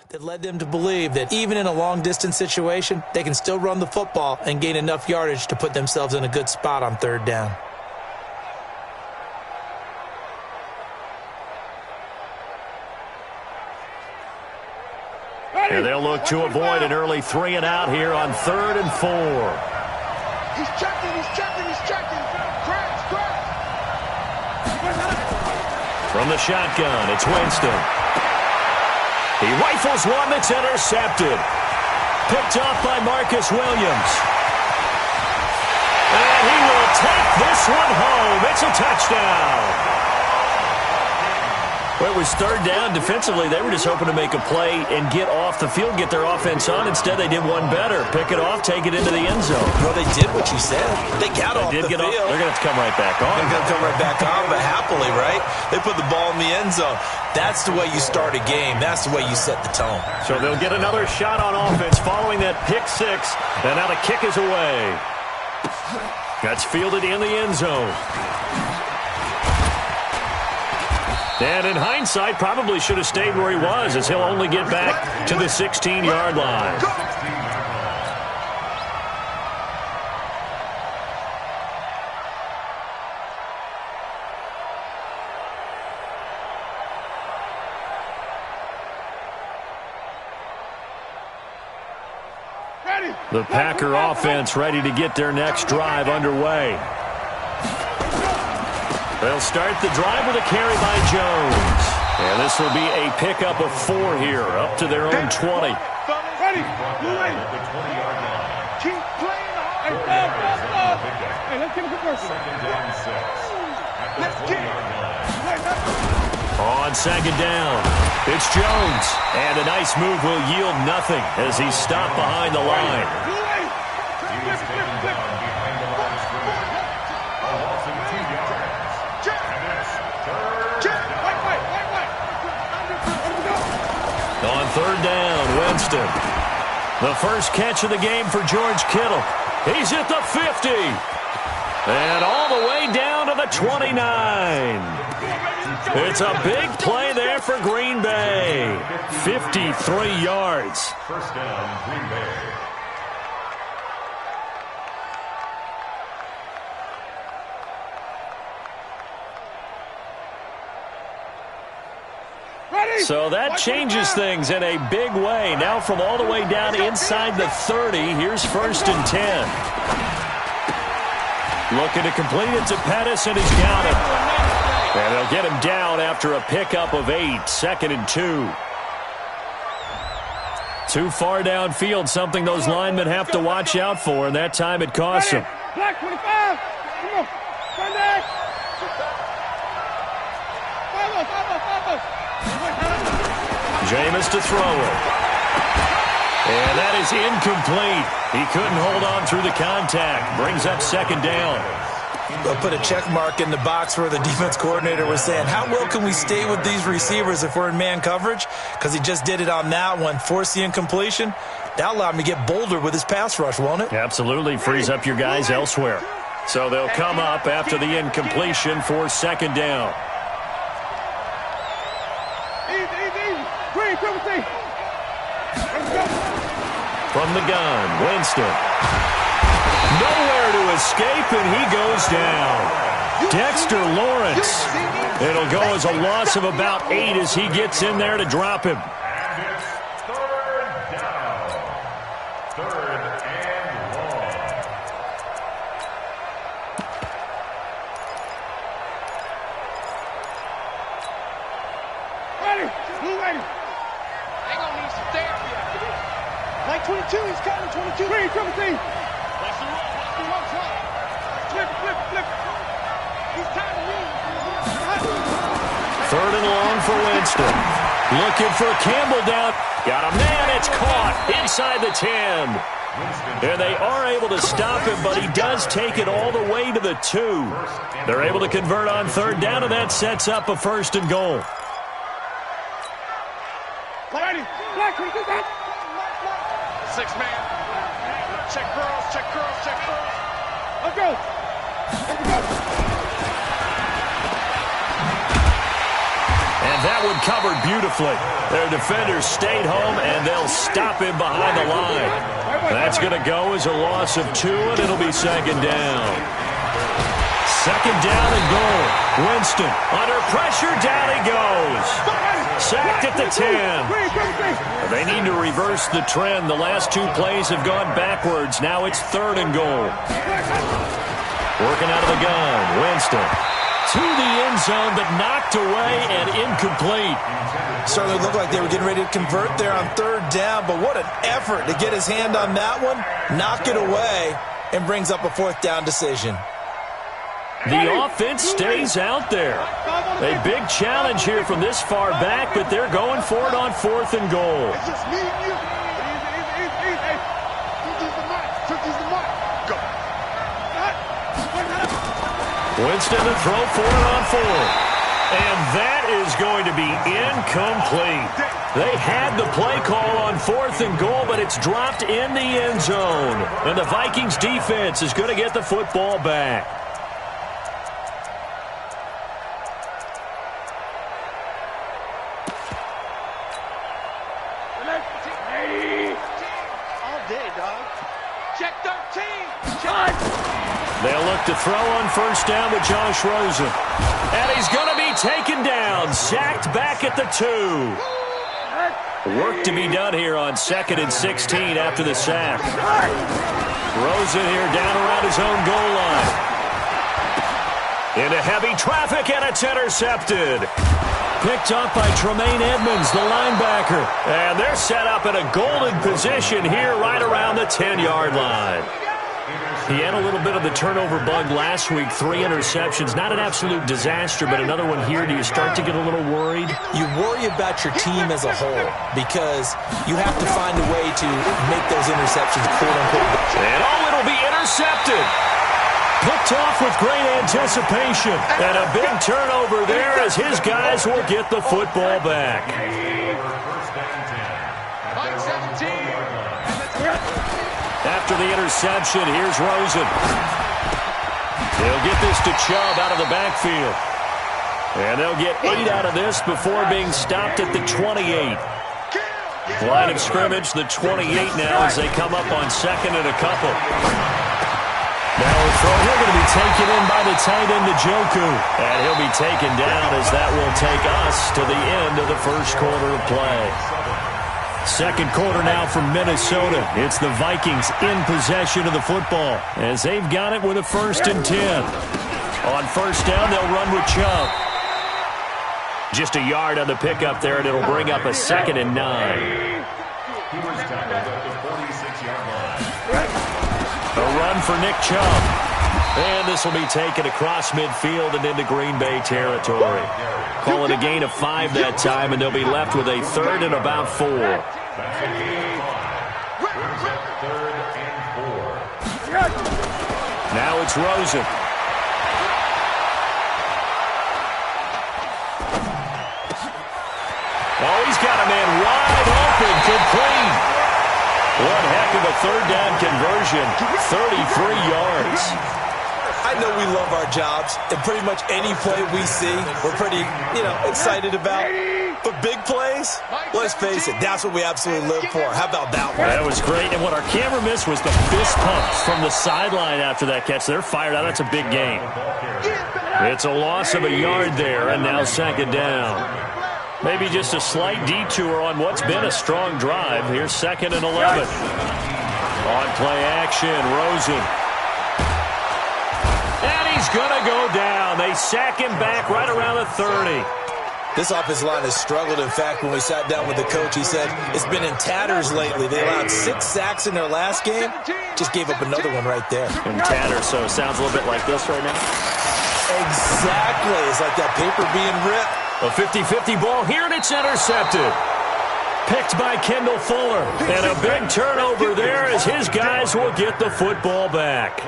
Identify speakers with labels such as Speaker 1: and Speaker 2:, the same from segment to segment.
Speaker 1: that led them to believe that even in a long-distance situation, they can still run the football and gain enough yardage to put themselves in a good spot on third down.
Speaker 2: And they'll look to avoid an early 3 and out here on 3rd and 4.
Speaker 3: He's checking, he's checking, he's checking. Crash, crash.
Speaker 2: From the shotgun, it's Winston. He rifles one that's intercepted. Picked off by Marcus Williams. And he will take this one home. It's a touchdown. Well, it was third down. Defensively, they were just hoping to make a play and get off the field, get their offense on. Instead, they did one better. Pick it off, take it into the end zone.
Speaker 1: Well, they did what you said. They got off the field.
Speaker 2: They're going to have to come right back on.
Speaker 1: They're going to come right back on, but happily, right? They put the ball in the end zone. That's the way you start a game. That's the way you set the tone.
Speaker 2: So they'll get another shot on offense following that pick six. And now the kick is away. That's fielded in the end zone. And in hindsight, probably should have stayed where he was, as he'll only get back to the 16-yard line. The Packer offense ready to get their next drive underway. They'll start the drive with a carry by Jones. And this will be a pickup of 4 here, up to their own 20.
Speaker 3: Ready, ready. Keep playing hard. Hey, let's give it a first. Let's kick.
Speaker 2: On second down, it's Jones. And a nice move will yield nothing as he's stopped behind the line. On third down, Winston. The first catch of the game for George Kittle. He's at the 50. And all the way down to the 29. It's a big play there for Green Bay. 53 yards.
Speaker 4: First down, Green Bay.
Speaker 2: So that changes things in a big way. Now from all the way down inside the 30, here's 1st and 10. Looking to complete it to Pettis, and he's got it. And they'll get him down after a pickup of 8, 2nd and 2. Too far downfield, something those linemen have to watch out for, and that time it costs them.
Speaker 3: Black 25. Come on. Run back.
Speaker 2: Jameis to throw it. And that is incomplete. He couldn't hold on through the contact. Brings up 2nd down.
Speaker 1: They'll put a check mark in the box where the defense coordinator was saying, how well can we stay with these receivers if we're in man coverage? Because he just did it on that one, forced the incompletion. That allowed him to get bolder with his pass rush, won't it?
Speaker 2: Absolutely. Frees up your guys elsewhere. So they'll come up after the incompletion for 2nd down. From the gun, Winston. Nowhere to escape, and he goes down. Dexter Lawrence. It'll go as a loss of about 8 as he gets in there to drop him.
Speaker 4: And it's 3rd down. 3rd and long.
Speaker 3: Ready, blue ready. They're going to need some therapy after this. Like 22, he's coming, 22. Green, 17. Watch the run, flip. He's tired of me.
Speaker 2: 3rd and long for Winston. Looking for Campbell down. Got a man, it's caught inside the 10. And they are able to stop him, but he does take it all the way to the 2. They're able to convert on 3rd down, and that sets up a 1st and goal.
Speaker 3: Ready, black, we did that. 6-man. Check curls, check curls, check curls. Let's go.
Speaker 2: And And that one covered beautifully. Their defenders stayed home, and they'll stop him behind the line. That's going to go as a loss of 2, and it'll be second down. Second down and goal. Winston under pressure. Down he goes. Sacked at the 10. They need to reverse the trend. The last 2 plays have gone backwards. Now it's third and goal. Working out of the gun. Winston to the end zone, but knocked away and incomplete.
Speaker 1: Certainly looked like they were getting ready to convert there on third down, but what an effort to get his hand on that one, knock it away, and brings up a fourth down decision.
Speaker 2: The offense stays out there. A big challenge here from this far back, but they're going for it on fourth and goal.
Speaker 3: It's just me and you. Easy. Tookie's the mark. Go.
Speaker 2: Winston to throw for it on 4. And that is going to be incomplete. They had the play call on fourth and goal, but it's dropped in the end zone. And the Vikings defense is going to get the football back. They'll look to throw on first down with Josh Rosen. And he's going to be taken down. Sacked back at the 2. Work to be done here on 2nd and 16 after the sack. Rosen here down around his own goal line. Into heavy traffic, and it's intercepted. Picked up by Tremaine Edmonds, the linebacker. And they're set up in a golden position here right around the 10-yard line. He had a little bit of the turnover bug last week, 3 interceptions. Not an absolute disaster, but another one here. Do you start to get a little worried?
Speaker 1: You worry about your team as a whole because you have to find a way to make those interceptions, quote-unquote.
Speaker 2: And it'll be intercepted. Picked off with great anticipation. And a big turnover there as his guys will get the football back. After the interception, here's Rosen. They'll get this to Chubb out of the backfield. And they'll get 8 out of this before being stopped at the 28. Line of scrimmage, the 28 now as they come up on second and a couple. Now a throw here going to be taken in by the tight end, Njoku. And he'll be taken down as that will take us to the end of the first quarter of play. Second quarter now from Minnesota. It's the Vikings in possession of the football as they've got it with a 1st and 10. On first down, they'll run with Chubb. Just a yard on the pickup there, and it'll bring up a 2nd and 9.
Speaker 4: He was tackled at the 46-yard line.
Speaker 2: A run for Nick Chubb. And this will be taken across midfield and into Green Bay territory. Call it a gain of 5 that time, and they'll be left with a 3rd and about 4.
Speaker 4: That's a gain of 5. Brings up 3rd and 4.
Speaker 2: Now it's Rosen. Oh, he's got a man wide open, complete. One heck of a 3rd down conversion, 33 yards.
Speaker 1: I know we love our jobs, and pretty much any play we see, we're pretty, excited about. But big plays, let's face it, that's what we absolutely live for. How about that one?
Speaker 2: That was great, and what our camera missed was the fist pumps from the sideline after that catch. They're fired out. That's a big gain. It's a loss of a yard there, and now 2nd down. Maybe just a slight detour on what's been a strong drive. Here's 2nd and 11. On play action, Rosen. And he's going to go down. They sack him back right around the 30.
Speaker 1: This offensive line has struggled. In fact, when we sat down with the coach, he said it's been in tatters lately. They allowed 6 sacks in their last game. Just gave up another one right there.
Speaker 2: In tatters, so it sounds a little bit like this right now.
Speaker 1: Exactly. It's like that paper being ripped.
Speaker 2: A 50-50 ball here, and it's intercepted. Picked by Kendall Fuller. And a big turnover there as his guys will get the football back.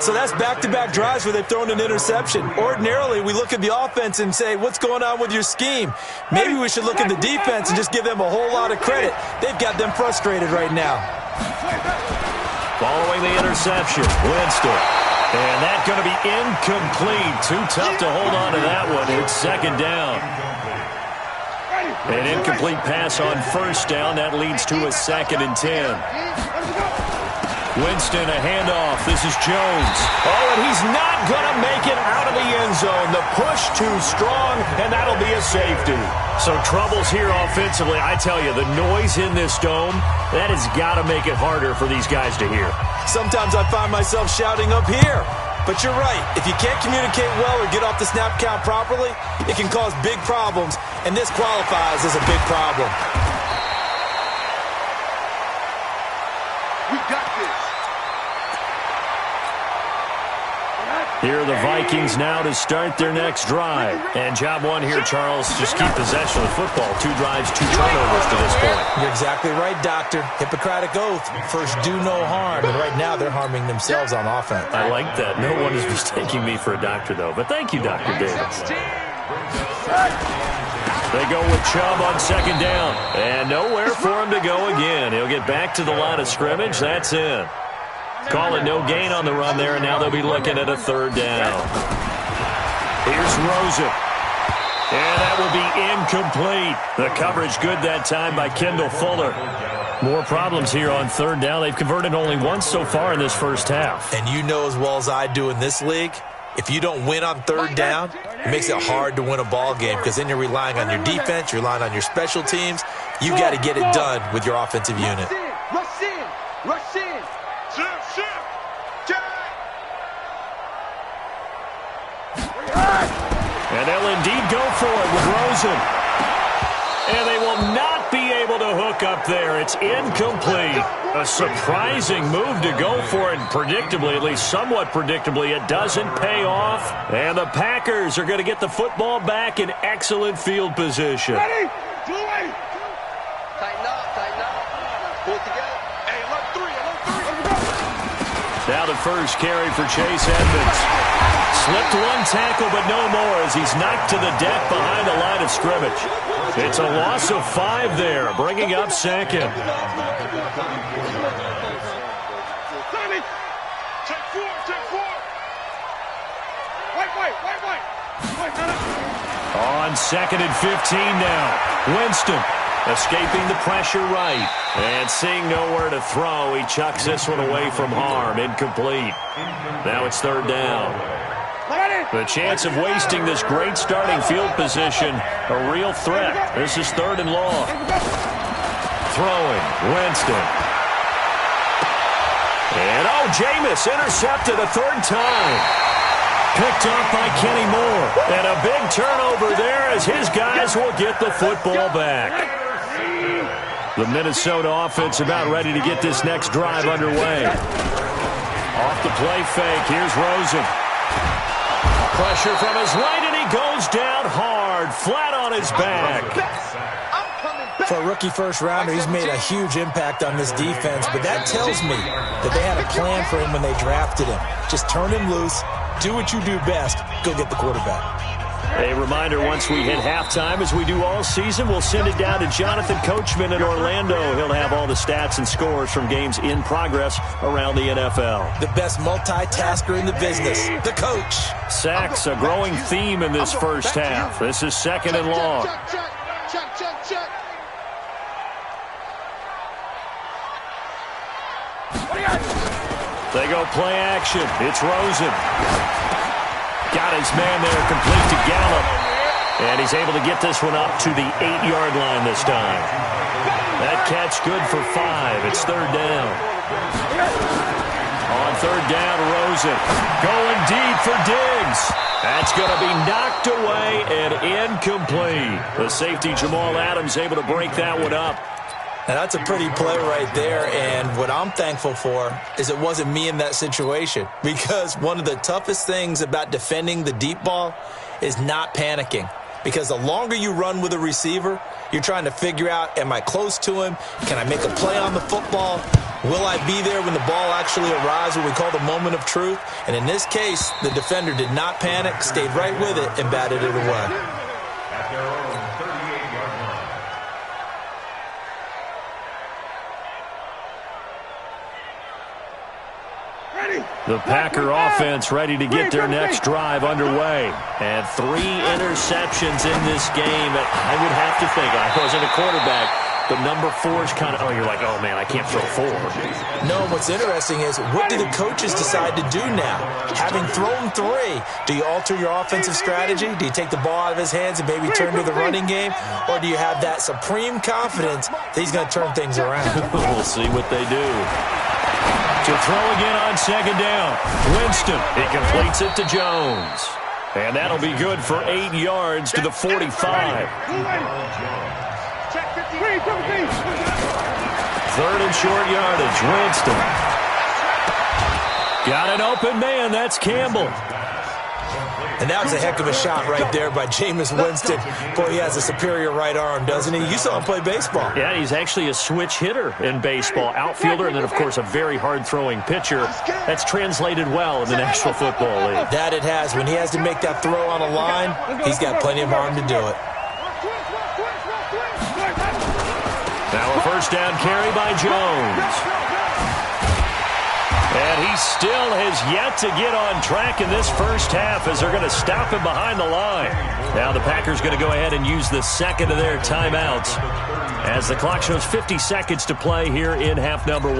Speaker 1: So that's back-to-back drives where they've thrown an interception. Ordinarily, we look at the offense and say, what's going on with your scheme? Maybe we should look at the defense and just give them a whole lot of credit. They've got them frustrated right now.
Speaker 2: Following the interception, Winston. And that's going to be incomplete. Too tough to hold on to that one. It's 2nd down. An incomplete pass on first down. That leads to a 2nd and 10. Winston, a handoff. This is Jones. Oh, and he's not going to make it out of the end zone. The push too strong, and that'll be a safety. So troubles here offensively. I tell you, the noise in this dome, that has got to make it harder for these guys to hear.
Speaker 1: Sometimes I find myself shouting up here. But you're right. If you can't communicate well or get off the snap count properly, it can cause big problems, and this qualifies as a big problem.
Speaker 3: We got this.
Speaker 2: Here are the Vikings now to start their next drive. And job one here, Charles, just keep possession of the football. 2 drives, 2 turnovers to this point.
Speaker 1: You're exactly right, Doctor. Hippocratic oath. First, do no harm. And right now, they're harming themselves on offense.
Speaker 2: I like that. No one is mistaking me for a doctor, though. But thank you, Dr. Davis. They go with Chubb on 2nd down. And nowhere for him to go again. He'll get back to the line of scrimmage. That's in. Call it no gain on the run there, and now they'll be looking at a 3rd down. Here's Rosen. And that will be incomplete. The coverage good that time by Kendall Fuller. More problems here on 3rd down. They've converted only once so far in this first half.
Speaker 1: And you know as well as I do in this league, if you don't win on 3rd down, it makes it hard to win a ball game because then you're relying on your defense, you're relying on your special teams. You got to get it done with your offensive unit.
Speaker 3: Rush in. Rush in.
Speaker 2: And they'll indeed go for it with Rosen. And they will not be able to hook up there. It's incomplete. A surprising move to go for it. Predictably, at least somewhat predictably, it doesn't pay off. And the Packers are going to get the football back in excellent field position.
Speaker 3: Ready? Do it. Tighten up. Pull it together. Hey, alert 3.
Speaker 2: Now the first carry for Chase Edmonds. Slipped 1 tackle, but no more as he's knocked to the deck behind the line of scrimmage. It's a loss of 5 there, bringing up 2nd.
Speaker 3: Check 4. Wait.
Speaker 2: On 2nd and 15 now. Winston escaping the pressure right. And seeing nowhere to throw, he chucks this one away from harm. Incomplete. Now it's 3rd down. The chance of wasting this great starting field position, a real threat. This is 3rd and long. Throwing, Winston. And, Jameis intercepted a 3rd time. Picked off by Kenny Moore. And a big turnover there as his guys will get the football back. The Minnesota offense about ready to get this next drive underway. Off the play fake, here's Rosen. Pressure from his right, and he goes down hard, flat on his back.
Speaker 1: For a rookie first-rounder, he's made a huge impact on this defense, but that tells me that they had a plan for him when they drafted him. Just turn him loose, do what you do best, go get the quarterback.
Speaker 2: A reminder, once we hit halftime, as we do all season, we'll send it down to Jonathan Coachman in Orlando. He'll have all the stats and scores from games in progress around the NFL.
Speaker 1: The best multitasker in the business, the coach.
Speaker 2: Sacks, a growing theme in this first half. This is 2nd and long.
Speaker 3: Check.
Speaker 2: They go play action. It's Rosen. Got his man there, complete to Gallup. And he's able to get this one up to the 8-yard line this time. That catch good for 5. It's 3rd down. On 3rd down, Rosen. Going deep for Diggs. That's going to be knocked away and incomplete. The safety, Jamal Adams, able to break that one up.
Speaker 1: Now, that's a pretty play right there, and what I'm thankful for is it wasn't me in that situation, because one of the toughest things about defending the deep ball is not panicking, because the longer you run with a receiver, you're trying to figure out, am I close to him? Can I make a play on the football? Will I be there when the ball actually arrives, what we call the moment of truth? And in this case, the defender did not panic, stayed right with it, and batted it away.
Speaker 2: The Packer offense ready to get their next drive underway. And 3 interceptions in this game. I would have to think, I wasn't a quarterback, but number 4 is kind of, you're like, oh, man, I can't throw 4.
Speaker 1: No, what's interesting is, what do the coaches decide to do now? Having thrown 3, do you alter your offensive strategy? Do you take the ball out of his hands and maybe turn to the running game? Or do you have that supreme confidence that he's going to turn things around?
Speaker 2: We'll see what they do. To throw again on 2nd down. Winston, he completes it to Jones. And that'll be good for 8 yards to the 45. 3rd and short yardage. Winston. Got an open man. That's Campbell.
Speaker 1: And that was a heck of a shot right there by Jameis Winston. Boy, he has a superior right arm, doesn't he? You saw him play baseball.
Speaker 2: Yeah, he's actually a switch hitter in baseball. Outfielder, and then, of course, a very hard-throwing pitcher. That's translated well in the National Football League.
Speaker 1: That it has. When he has to make that throw on a line, he's got plenty of arm to do it.
Speaker 2: Now a 1st down carry by Jones. And he still has yet to get on track in this first half as they're going to stop him behind the line. Now the Packers going to go ahead and use the 2nd of their timeouts as the clock shows 50 seconds to play here in half number 1.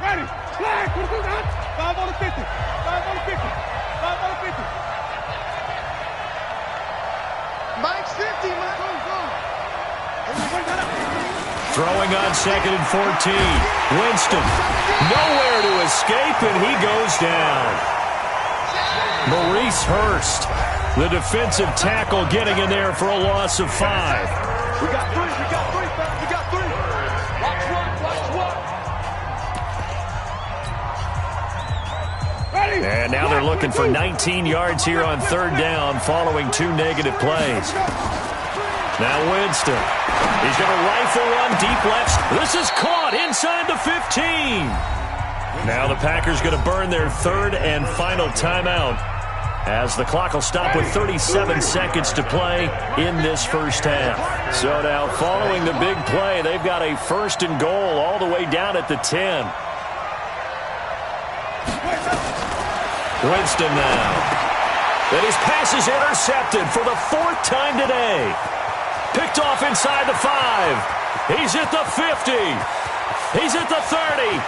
Speaker 3: Ready, flag, 5 on the 50, 5 on the 50, 5 on the 50. Mike's 50, Mike.
Speaker 2: Throwing on 2nd and 14. Winston, nowhere to escape, and he goes down. Maurice Hurst, the defensive tackle, getting in there for a loss of 5.
Speaker 3: We got 3, we got 3, we got 3. Watch one. Ready?
Speaker 2: And now they're looking for 19 yards here on 3rd down following 2 negative plays. Now Winston. He's going to rifle one deep left. This is caught inside the 15. Now the Packers going to burn their 3rd and final timeout as the clock will stop with 37 seconds to play in this first half. So now following the big play, they've got a 1st and goal all the way down at the 10. Winston now. And his pass is intercepted for the 4th time today. Picked off inside the 5. He's at the 50. He's at the 30.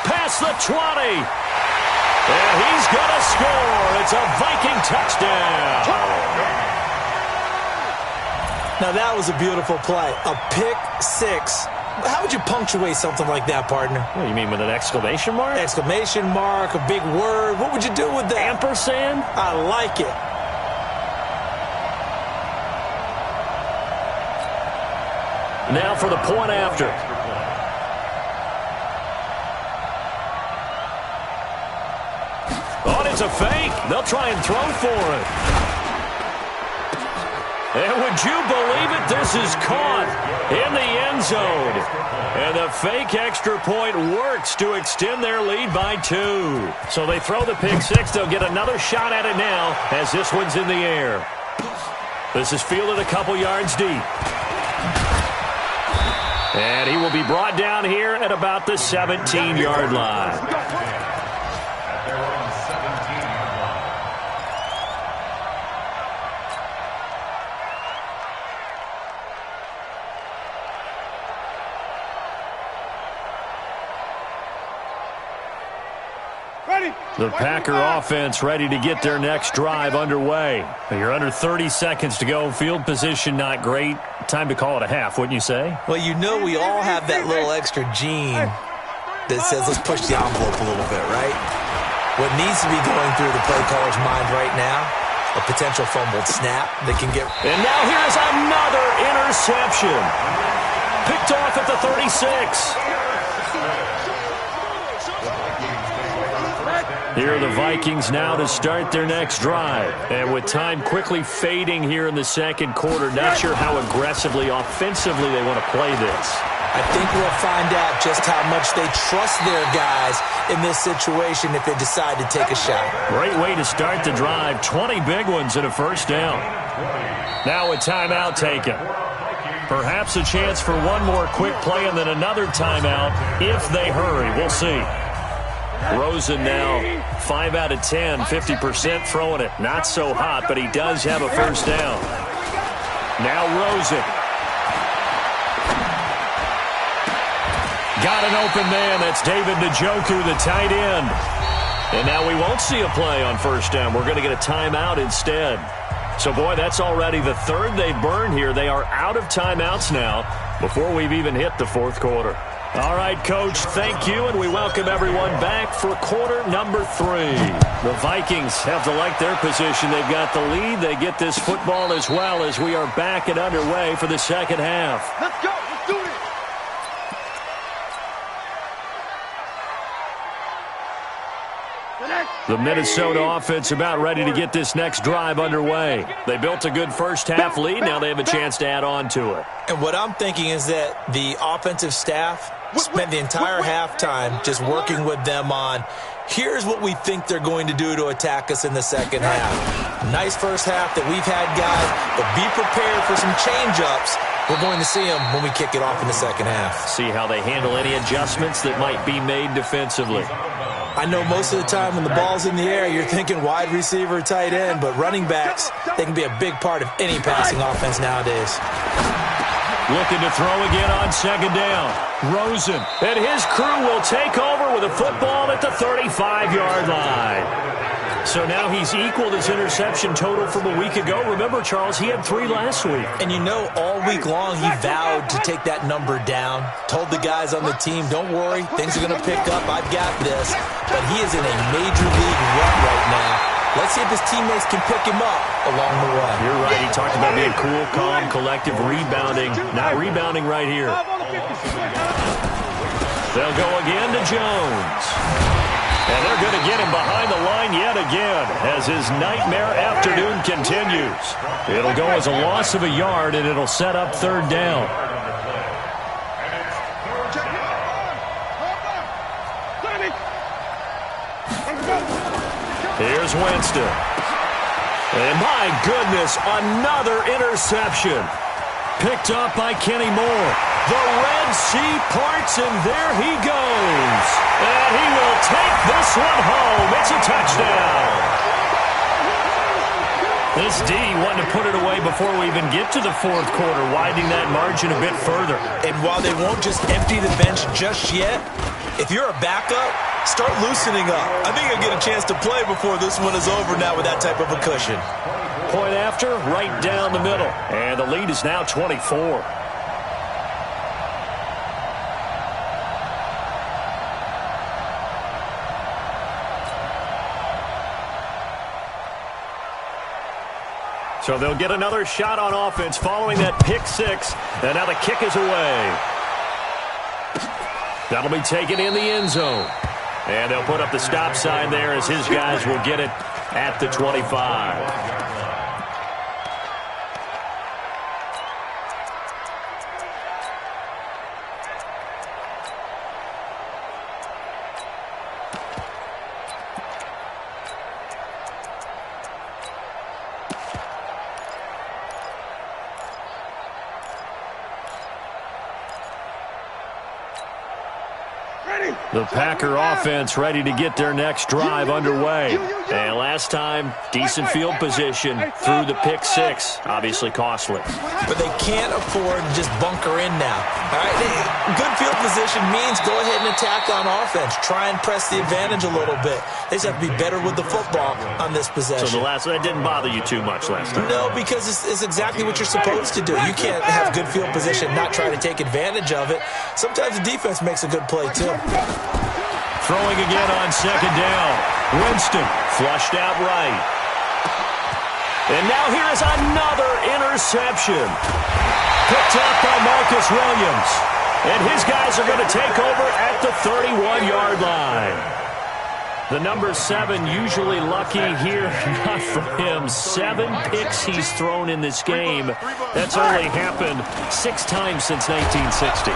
Speaker 2: Past the 20. And he's going to score. It's a Viking touchdown.
Speaker 1: Now that was a beautiful play. A pick 6. How would you punctuate something like that, partner?
Speaker 2: What do you mean, with an exclamation mark?
Speaker 1: Exclamation mark, a big word. What would you do with that?
Speaker 2: Ampersand?
Speaker 1: I like it.
Speaker 2: Now for the point after. Oh, it's a fake. They'll try and throw for it. And would you believe it? This is caught in the end zone. And the fake extra point works to extend their lead by 2. So they throw the pick 6. They'll get another shot at it now as this one's in the air. This is fielded a couple yards deep. And he will be brought down here at about the 17-yard line. The Packer offense ready to get their next drive underway. You're under 30 seconds to go. Field position not great. Time to call it a half, wouldn't you say?
Speaker 1: Well, you know we all have that little extra gene that says let's push the envelope a little bit, right? What needs to be going through the play caller's mind right now, a potential fumbled snap that can get...
Speaker 2: And now here's another interception. Picked off at the 36. Here are the Vikings now to start their next drive. And with time quickly fading here in the second quarter, not sure how aggressively, offensively they want to play this.
Speaker 1: I think we'll find out just how much they trust their guys in this situation if they decide to take a shot.
Speaker 2: Great way to start the drive. 20 big ones and a first down. Now a timeout taken. Perhaps a chance for one more quick play and then another timeout if they hurry. We'll see. Rosen now 5 out of 10, 50% throwing it. Not so hot, but he does have a first down. Now Rosen. Got an open man. That's David Njoku, the tight end. And now we won't see a play on first down. We're going to get a timeout instead. So, boy, that's already the third they've burned here. They are out of timeouts now before we've even hit the fourth quarter. All right, Coach, thank you, and we welcome everyone back for quarter number 3. The Vikings have to like their position. They've got the lead. They get this football as well as we are back and underway for the second half.
Speaker 3: Let's go. Let's do this.
Speaker 2: The Minnesota offense about ready to get this next drive underway. They built a good first half lead. Now they have a chance to add on to it.
Speaker 1: And what I'm thinking is that the offensive staff spent the entire halftime just working with them on, here's what we think they're going to do to attack us in the second half. Nice first half that we've had, guys, but be prepared for some change-ups. We're going to see them when we kick it off in the second half.
Speaker 2: See how they handle any adjustments that might be made defensively.
Speaker 1: I know most of the time when the ball's in the air, you're thinking wide receiver, tight end, but running backs, they can be a big part of any passing offense nowadays.
Speaker 2: Looking to throw again on second down. Rosen and his crew will take over with a football at the 35-yard line. So now he's equaled his interception total from a week ago. Remember, Charles, he had 3 last week.
Speaker 1: And you know, all week long he vowed to take that number down. Told the guys on the team, don't worry, things are going to pick up. I've got this. But he is in a major league run right now. Let's see if his teammates can pick him up along the way.
Speaker 2: You're right. He talked about being cool, calm, collective, rebounding. Not rebounding right here. They'll go again to Jones. And they're going to get him behind the line yet again as his nightmare afternoon continues. It'll go as a loss of a yard, and it'll set up third down. Here's Winston. And my goodness, another interception. Picked up by Kenny Moore. The Red Sea parts, and there he goes. And he will take this one home. It's a touchdown. This D wanted to put it away before we even get to the fourth quarter, widening that margin a bit further.
Speaker 1: And while they won't just empty the bench just yet, if you're a backup, start loosening up. I think you'll get a chance to play before this one is over now with that type of a cushion.
Speaker 2: Point after, right down the middle. And the lead is now 24. So they'll get another shot on offense following that pick 6. And now the kick is away. That'll be taken in the end zone. And they'll put up the stop sign there as his guys will get it at the 25. The Packer offense ready to get their next drive underway. And last time, decent field position through the pick 6. Obviously costly.
Speaker 1: But they can't afford to just bunker in now. All right, good field position means go ahead and attack on offense. Try and press the advantage a little bit. They just have to be better with the football on this possession.
Speaker 2: So that didn't bother you too much last time?
Speaker 1: No, because it's exactly what you're supposed to do. You can't have good field position and not try to take advantage of it. Sometimes the defense makes a good play, too.
Speaker 2: Throwing again on second down. Winston flushed out right. And now here's another interception. Picked up by Marcus Williams. And his guys are going to take over at the 31-yard line. The number 7 usually lucky here. Not for him. 7 picks he's thrown in this game. That's only happened 6 times since 1960.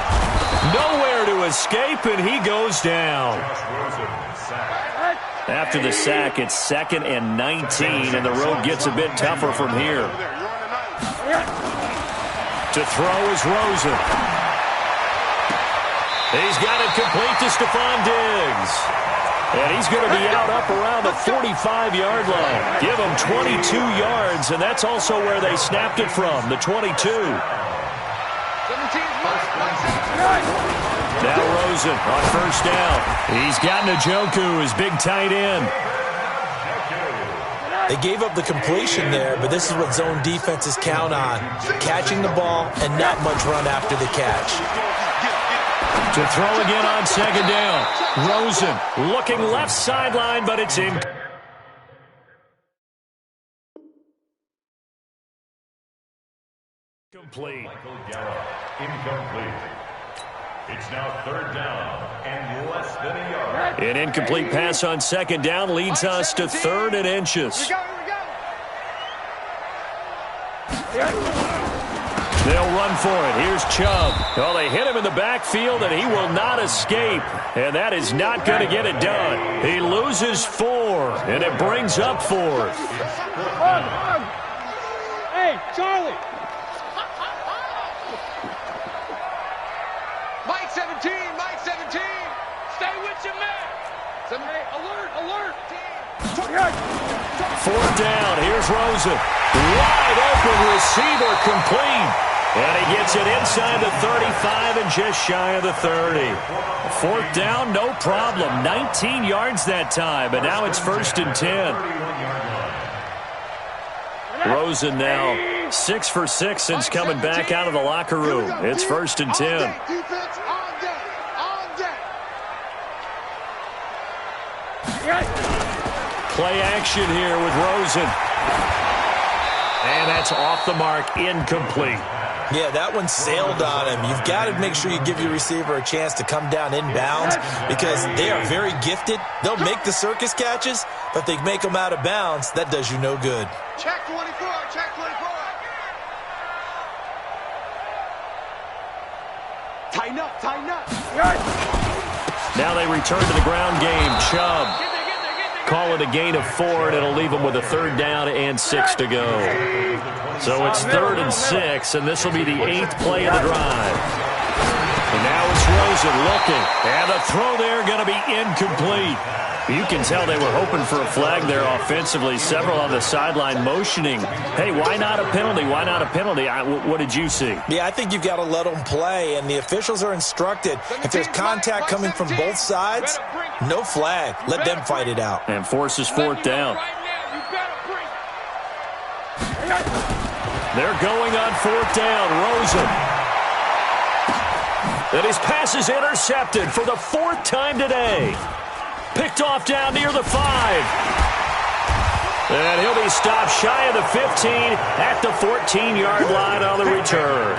Speaker 2: Nowhere to escape, and he goes down. After the sack, it's 2nd and 19, and the road gets a bit tougher from here. To throw is Rosen. He's got it complete to Stephon Diggs. And he's going to be out up around the 45-yard line. Give him 22 yards, and that's also where they snapped it from, the 22. Now Rosen on first down. He's got Njoku, his big tight end.
Speaker 1: They gave up the completion there, but this is what zone defenses count on. Catching the ball and not much run after the catch.
Speaker 2: To throw again on 2nd down. Rosen looking left sideline, but it's in. Complete.
Speaker 4: Incomplete. It's now 3rd down and less than a yard.
Speaker 2: An incomplete pass on 2nd down leads us to 3rd and inches. They'll run for it. Here's Chubb. Oh, they hit him in the backfield, and he will not escape. And that is not going to get it done. He loses 4, and it brings up 4th.
Speaker 3: Hey, Charlie. Mike 17, Mike 17. Stay with your man. Alert, alert.
Speaker 2: 4th down. Here's Rosen. Wide open receiver complete. And he gets it inside the 35 and just shy of the 30. 4th down, no problem. 19 yards that time, but now it's 1st and 10. Rosen now 6 for 6 since coming back out of the locker room. It's 1st and 10. Play action here with Rosen. And that's off the mark, incomplete.
Speaker 1: Yeah, that one sailed on him. You've got to make sure you give your receiver a chance to come down inbounds because they are very gifted. They'll make the circus catches, but they make them out of bounds. That does you no good.
Speaker 3: Check 24, check 24. Tighten up, tighten up.
Speaker 2: Now they return to the ground game. Chubb. Call it a gain of 4, and it'll leave them with a 3rd down and 6 to go. So it's 3rd and 6, and this will be the 8th play of the drive. And now it's Rosen looking, and the throw there going to be incomplete. You can tell they were hoping for a flag there offensively. Several on the sideline motioning, hey, why not a penalty? Why not a penalty? What did you see?
Speaker 1: Yeah, I think you've got to let them play, and the officials are instructed. If there's contact coming from both sides, no flag. Let them fight it out.
Speaker 2: And forces 4th down. They're going on 4th down. Rosen. And his pass is intercepted for the 4th time today. Picked off down near the 5. And he'll be stopped shy of the 15 at the 14-yard line on the return.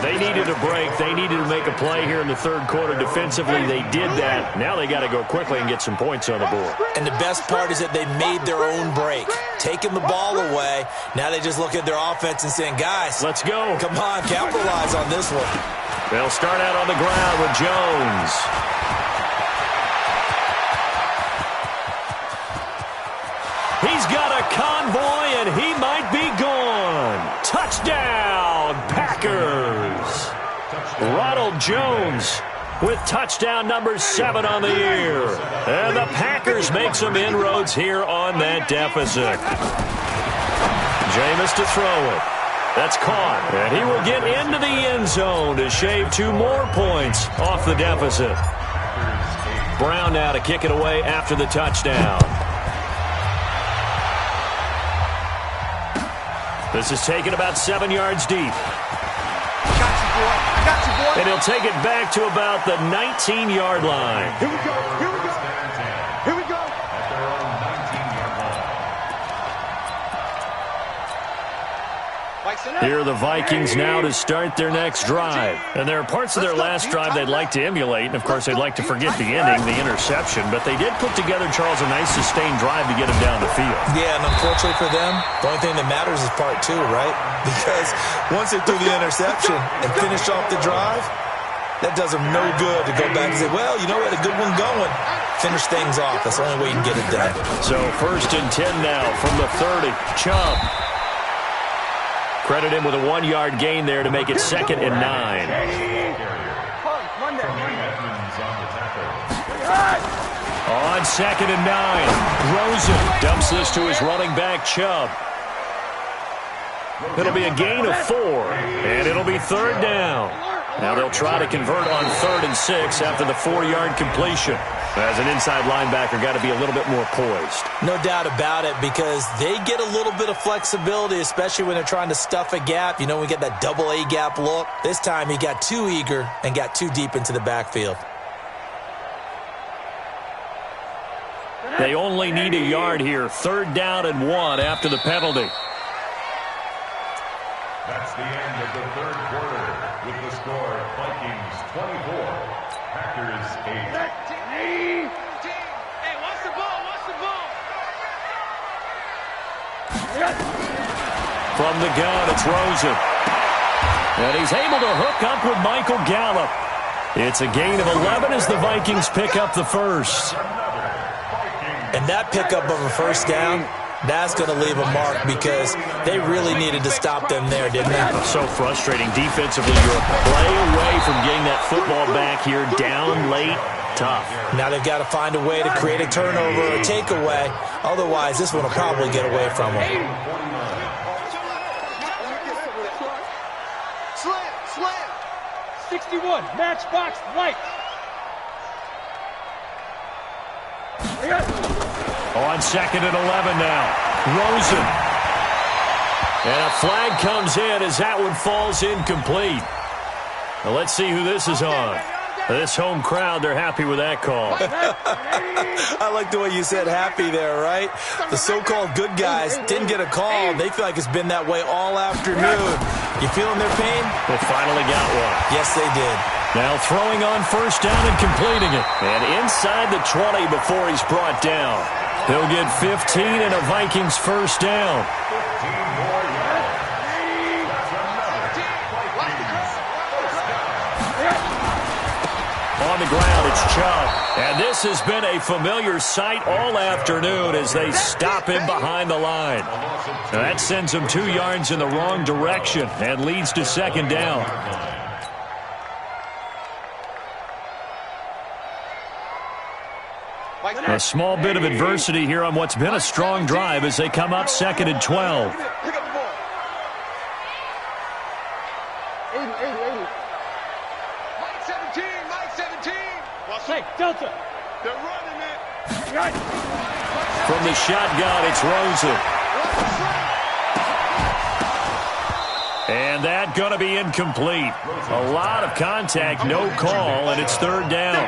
Speaker 2: They needed a break. They needed to make a play here in the 3rd quarter defensively. They did that. Now they got to go quickly and get some points on the board.
Speaker 1: And the best part is that they made their own break. Taking the ball away. Now they just look at their offense and saying, guys,
Speaker 2: let's go.
Speaker 1: Come on, capitalize on this one.
Speaker 2: They'll start out on the ground with Jones. He's got a convoy, and he might be gone. Touchdown, Packers. Ronald Jones with touchdown number 7 on the year. And the Packers make some inroads here on that deficit. Jameis to throw it. That's caught, and he will get into the end zone to shave 2 more points off the deficit. Brown now to kick it away after the touchdown. This is taken about 7 yards deep.
Speaker 3: I got you, boy. I got you, boy.
Speaker 2: And he'll take it back to about the 19-yard line.
Speaker 3: Here we go. Here we go. Here we go.
Speaker 4: At their own 19-yard line.
Speaker 3: Mike
Speaker 2: Here are the Vikings now to start their next drive. And there are parts of their last drive they'd like to emulate. And, of course, they'd like to forget the ending, the interception. But they did put together, Charles, a nice sustained drive to get him down the field.
Speaker 1: Yeah, and unfortunately for them, the only thing that matters is part 2, right? Because once they threw the interception and finished off the drive, that does them no good to go back and say, well, you know what, a good one going. Finish things off. That's the only way you can get it done.
Speaker 2: So 1st and 10 now from the 30. Chubb. Credit him with a 1-yard gain there to make it 2nd and 9. On 2nd and 9. Rosen dumps this to his running back, Chubb. It'll be a gain of 4, and it'll be 3rd down. Now they'll try to convert on 3rd and 6 after the 4-yard completion. As an inside linebacker, got to be a little bit more poised.
Speaker 1: No doubt about it, because they get a little bit of flexibility, especially when they're trying to stuff a gap. You know, we get that double A gap look. This time he got too eager and got too deep into the backfield.
Speaker 2: They only need a yard here. 3rd down and 1 after the penalty.
Speaker 4: That's the end of the 3rd quarter with the score Vikings 24, Packers 8.
Speaker 3: Hey, watch the ball, watch the ball.
Speaker 2: From the gun, it's Rosen. And he's able to hook up with Michael Gallup. It's a gain of 11 as the Vikings pick up the first.
Speaker 1: And that pickup of a 1st down, that's going to leave a mark because they really needed to stop them there, didn't they?
Speaker 2: So frustrating defensively. You're a play away from getting that football back here down late. Tough.
Speaker 1: Now they've got to find a way to create a turnover or a takeaway. Otherwise, this one will probably get away from them.
Speaker 3: Slam. 61, matchbox, light.
Speaker 2: On 2nd and 11 now. Rosen. And a flag comes in as that one falls incomplete. Now let's see who this is on. This home crowd, they're happy with that call.
Speaker 1: I like the way you said happy there, right? The so-called good guys didn't get a call. They feel like it's been that way all afternoon. You feeling their pain?
Speaker 2: They finally got one.
Speaker 1: Yes, they did.
Speaker 2: Now throwing on 1st down and completing it. And inside the 20 before he's brought down. He'll get 15 and a Vikings 1st down. On the ground, it's Chubb. And this has been a familiar sight all afternoon as they stop him behind the line. Now that sends him 2 yards in the wrong direction and leads to 2nd down. A small bit of adversity here on what's been a strong drive as they come up 2nd and 12.
Speaker 3: Hey, Delta. They're running it.
Speaker 2: From the shotgun, it's Rosen. And that going to be incomplete. A lot of contact, no call, and it's 3rd down.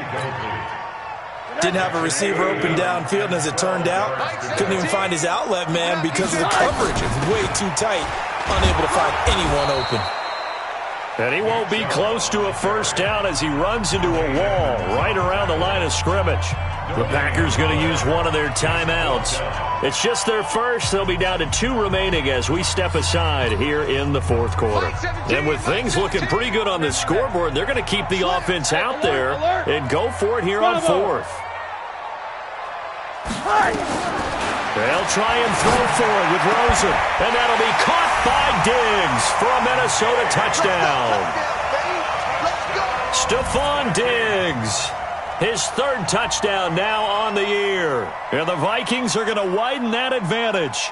Speaker 1: Didn't have a receiver open downfield, and as it turned out, couldn't even find his outlet man because of the coverage. It was way too tight, unable to find anyone open.
Speaker 2: And he won't be close to a 1st down as he runs into a wall right around the line of scrimmage. The Packers going to use one of their timeouts. It's just their first. They'll be down to 2 remaining as we step aside here in the 4th quarter. And with things looking pretty good on the scoreboard, they're going to keep the offense out there and go for it here on 4th. They'll try and throw for it with Rosen. And that'll be caught by Diggs for a Minnesota touchdown. Stephon Diggs. His 3rd touchdown now on the year. And the Vikings are going to widen that advantage.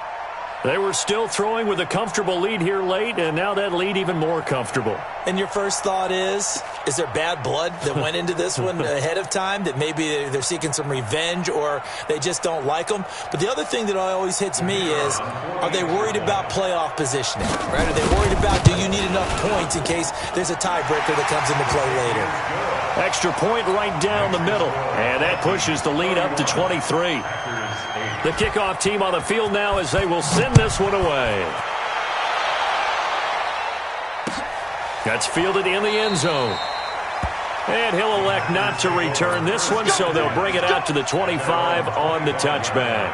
Speaker 2: They were still throwing with a comfortable lead here late, and now that lead even more comfortable.
Speaker 1: And your first thought is there bad blood that went into this one ahead of time, that maybe they're seeking some revenge or they just don't like them? But the other thing that always hits me is, are they worried about playoff positioning? Right? Are they worried about, do you need enough points in case there's a tiebreaker that comes into play later?
Speaker 2: Extra point right down the middle, and that pushes the lead up to 23. The kickoff team on the field now as they will send this one away. That's fielded in the end zone. And he'll elect not to return this one, so they'll bring it out to the 25 on the touchback.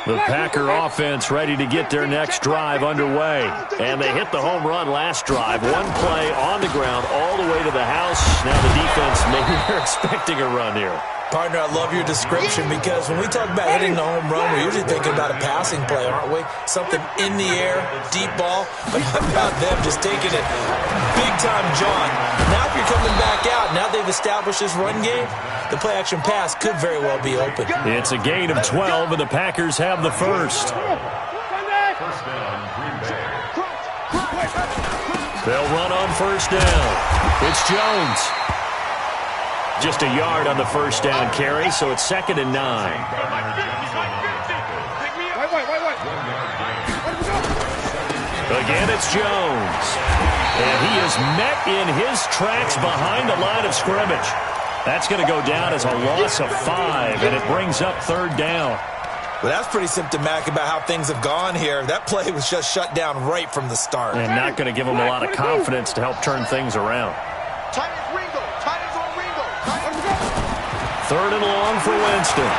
Speaker 2: The Packer offense ready to get their next drive underway. And they hit the home run last drive. One play on the ground all the way to the house. Now the defense, maybe they're expecting a run here.
Speaker 1: Partner, I love your description because when we talk about hitting the home run, we're usually thinking about a passing play, aren't we? Something in the air, deep ball. But how about them just taking it big time, John? Now if you're coming back out, now they've established this run game, the play-action pass could very well be open.
Speaker 2: It's a gain of 12, and the Packers have the first. They'll run on first down. It's Jones. Just a yard on the first down carry, so it's 2nd and 9. Again, it's Jones. And he is met in his tracks behind the line of scrimmage. That's going to go down as a loss of 5, and it brings up 3rd down.
Speaker 1: Well, that's pretty symptomatic about how things have gone here. That play was just shut down right from the start.
Speaker 2: And not going to give them a lot of confidence to help turn things around. 3rd and long for Winston.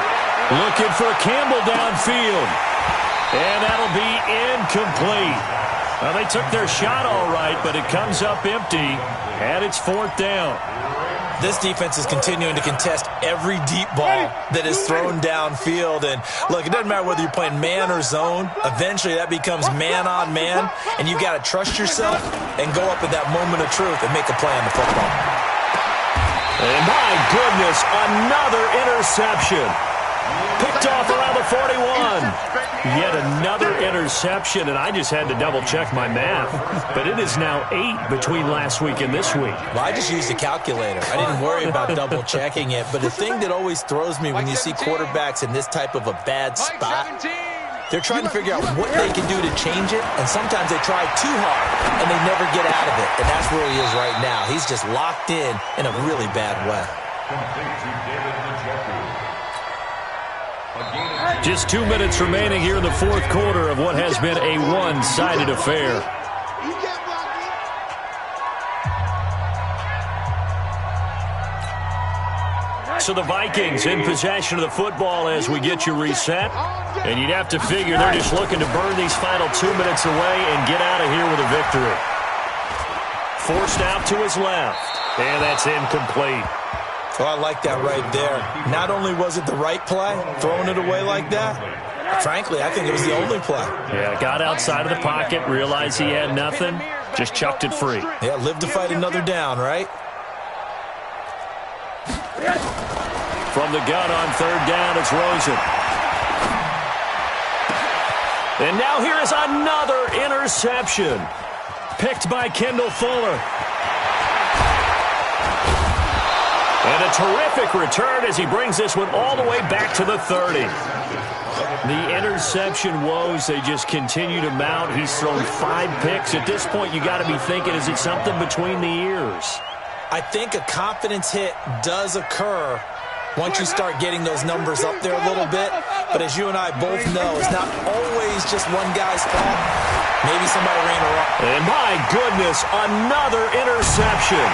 Speaker 2: Looking for Campbell downfield. And that'll be incomplete. Well, they took their shot all right, but it comes up empty, and it's 4th down.
Speaker 1: This defense is continuing to contest every deep ball that is thrown downfield. And, look, it doesn't matter whether you're playing man or zone. Eventually, that becomes man-on-man, and you got to trust yourself and go up at that moment of truth and make a play on the football.
Speaker 2: And, my goodness, another interception. Picked off around the 41. Yet another interception, and I just had to double-check my math. But it is now 8 between last week and this week.
Speaker 1: Well, I just used a calculator. I didn't worry about double-checking it. But the thing that always throws me when you see quarterbacks in this type of a bad spot, they're trying to figure out what they can do to change it, and sometimes they try too hard, and they never get out of it. And that's where he is right now. He's just locked in a really bad way.
Speaker 2: Just 2 minutes remaining here in the 4th quarter of what has been a one-sided affair. So the Vikings in possession of the football as we get you reset. And you'd have to figure they're just looking to burn these final 2 minutes away and get out of here with a victory. Forced out to his left. And that's incomplete.
Speaker 1: Oh, I like that right there. Not only was it the right play, throwing it away like that, frankly, I think it was the only play.
Speaker 2: Yeah, got outside of the pocket, realized he had nothing, just chucked it free.
Speaker 1: Yeah, live to fight another down, right?
Speaker 2: From the gun on 3rd down, it's Rosen. And now here is another interception. Picked by Kendall Fuller. And a terrific return as he brings this one all the way back to the 30. The interception woes, they just continue to mount. He's thrown 5 picks. At this point, you got to be thinking, is it something between the ears?
Speaker 1: I think a confidence hit does occur once you start getting those numbers up there a little bit. But as you and I both know, it's not always just one guy's fault. Maybe somebody ran around.
Speaker 2: And my goodness, another interception.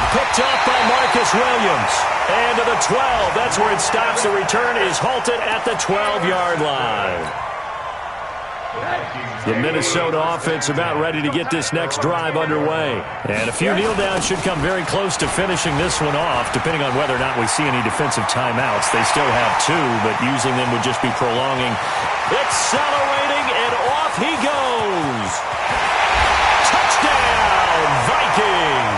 Speaker 2: Picked off by Marcus Williams. And to the 12. That's where it stops. The return is halted at the 12-yard line. The Minnesota offense about ready to get this next drive underway. And a few kneel downs should come very close to finishing this one off, depending on whether or not we see any defensive timeouts. They still have 2, but using them would just be prolonging. Accelerating, and off he goes. Touchdown, Vikings.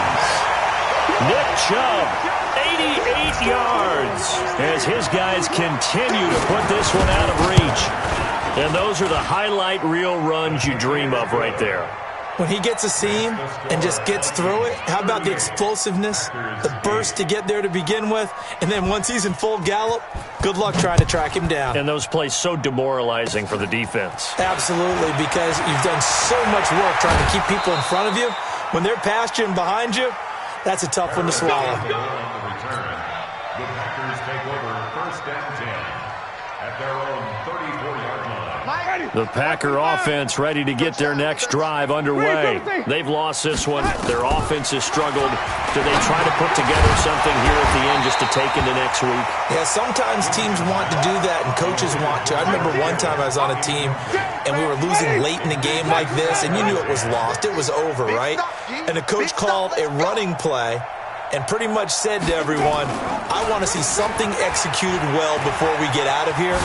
Speaker 2: Nick Chubb, 88 yards, as his guys continue to put this one out of reach. And those are the highlight reel runs you dream of right there.
Speaker 1: When he gets a seam and just gets through it, how about the explosiveness, the burst to get there to begin with, and then once he's in full gallop, good luck trying to track him down.
Speaker 2: And those plays so demoralizing for the defense.
Speaker 1: Absolutely, because you've done so much work trying to keep people in front of you. When they're past you and behind you, that's a tough one to swallow.
Speaker 4: The Packers take over 1st and 10 at their own 34-yard line.
Speaker 2: The Packer offense ready to get their next drive underway. They've lost this one. Their offense has struggled. Do they try to put together something here at the end just to take into next week?
Speaker 1: Yeah, sometimes teams want to do that and coaches want to. I remember one time I was on a team and we were losing late in the game like this, and you knew it was lost. It was over, right? And the coach called a running play and pretty much said to everyone, I want to see something executed well before we get out of here.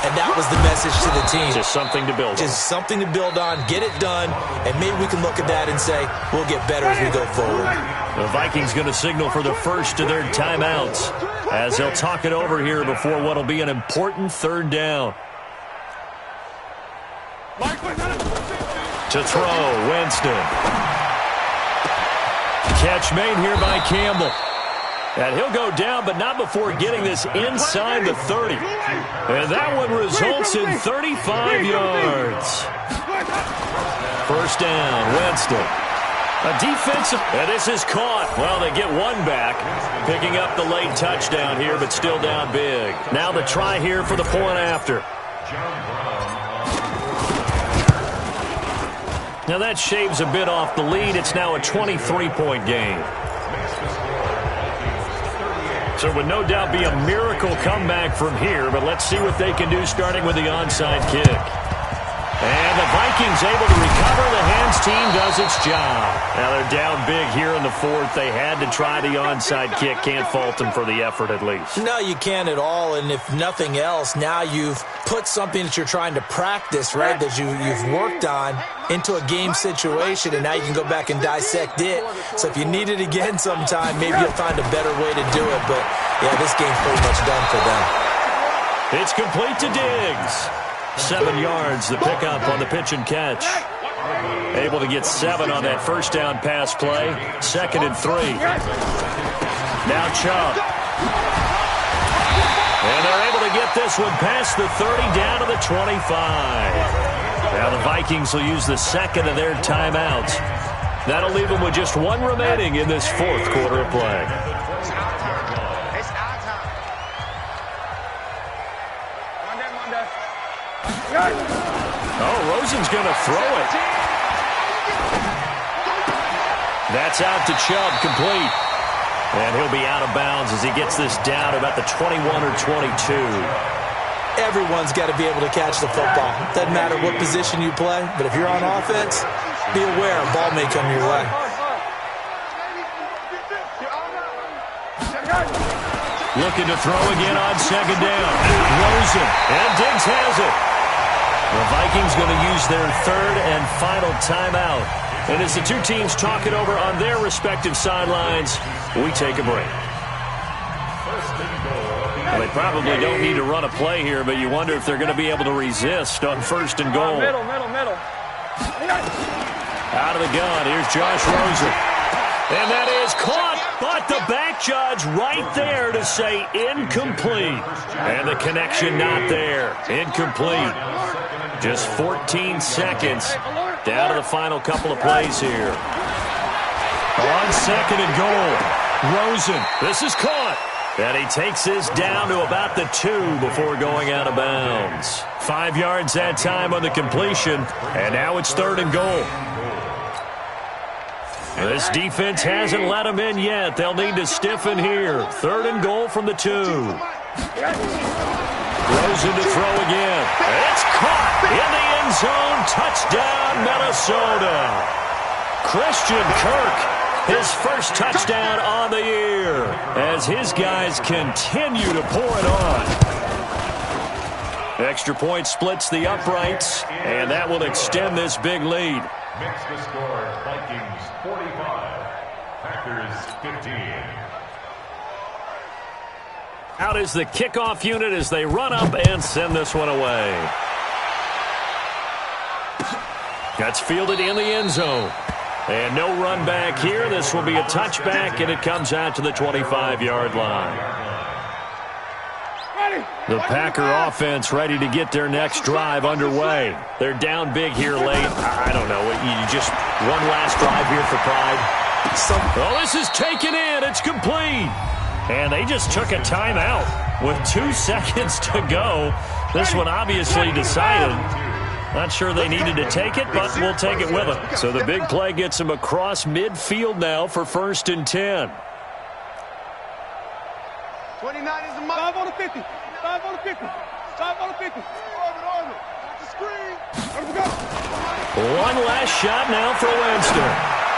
Speaker 1: And that was the message to the team.
Speaker 2: Just something to build on.
Speaker 1: Just something to build on, get it done, and maybe we can look at that and say, we'll get better as we go forward.
Speaker 2: The Vikings going to signal for the first of their timeouts as they'll talk it over here before what will be an important third down. To throw, Winston. Catch made here by Campbell. And he'll go down, but not before getting this inside the 30. And that one results in 35 yards. First down, Winston. A defensive, and this is caught. Well, they get one back, picking up the late touchdown here, but still down big. Now the try here for the point after. Now that shaves a bit off the lead. It's now a 23-point game. So it would no doubt be a miracle comeback from here, but let's see what they can do starting with the onside kick. And the Vikings able to recover. The hands team does its job. Now they're down big here in the fourth. They had to try the onside kick. Can't fault them for the effort at least.
Speaker 1: No, you can't at all. And if nothing else, now you've put something that you're trying to practice, right, that you've worked on into a game situation, and now you can go back and dissect it. So if you need it again sometime, maybe you'll find a better way to do it. But, yeah, this game's pretty much done for them.
Speaker 2: It's complete to Diggs. 7 yards, the pickup on the pitch and catch. Able to get 7 on that first down pass play. 2nd and 3. Now Chubb. And they're able to get this one past the 30 down to the 25. Now the Vikings will use the second of their timeouts. That'll leave them with just one remaining in this fourth quarter of play. Oh, Rosen's going to throw it. That's out to Chubb, complete. And he'll be out of bounds as he gets this down to about the 21 or 22.
Speaker 1: Everyone's got to be able to catch the football. Doesn't matter what position you play, but if you're on offense, be aware a ball may come your way.
Speaker 2: Looking to throw again on second down. Rosen, and Diggs has it. The Vikings going to use their third and final timeout. And as the two teams talk it over on their respective sidelines, we take a break. Well, they probably don't need to run a play here, but you wonder if they're going to be able to resist on first and goal.
Speaker 3: Middle.
Speaker 2: Out of the gun, here's Josh Rosen. And that is caught, but the back judge right there to say incomplete. And the connection not there. Incomplete. Just 14 seconds down to the final couple of plays here. On second and goal, Rosen. This is caught. And he takes this down to about the 2 before going out of bounds. 5 yards that time on the completion. And now it's third and goal. This defense hasn't let them in yet. They'll need to stiffen here. Third and goal from the 2. Rosen to throw again. It's caught in the end zone. Touchdown, Minnesota. Christian Kirk, his first touchdown on the year as his guys continue to pour it on. Extra point splits the uprights, and that will extend this big lead.
Speaker 4: Makes the score Vikings 45, Packers 15.
Speaker 2: Out is the kickoff unit as they run up and send this one away. That's fielded in the end zone. And no run back here. This will be a touchback, and it comes out to the 25-yard line. The Packer offense ready to get their next drive underway. They're down big here late. I don't know. You just one last drive here for pride. Oh, this is taken in. It's complete. And they just took a timeout with 2 seconds to go. This one obviously decided. Not sure they needed to take it, but we'll take it with them. So the big play gets them across midfield now for 1st and 10.
Speaker 3: 29 is the mark. 5 on the 50. 5 on the 50. 5 on the 50. Orbit. The screen.
Speaker 2: One last shot now for Winston.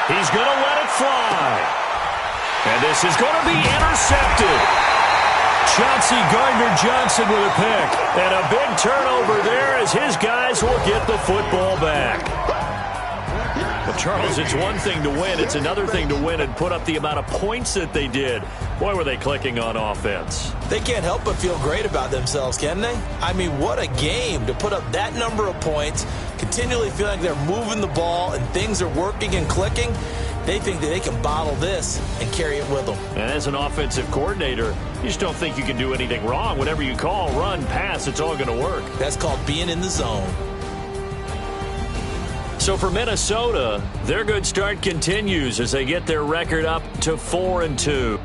Speaker 2: He's going to let it fly. And this is going to be intercepted. Chauncey Gardner-Johnson with a pick. And a big turnover there as his guys will get the football back. Well, Charles, it's one thing to win. It's another thing to win and put up the amount of points that they did. Boy, were they clicking on offense.
Speaker 1: They can't help but feel great about themselves, can they? I mean, what a game to put up that number of points, continually feeling like they're moving the ball and things are working and clicking. They think that they can bottle this and carry it with them.
Speaker 2: And as an offensive coordinator, you just don't think you can do anything wrong. Whatever you call, run, pass, it's all going to work.
Speaker 1: That's called being in the zone.
Speaker 2: So for Minnesota, their good start continues as they get their record up to 4-2.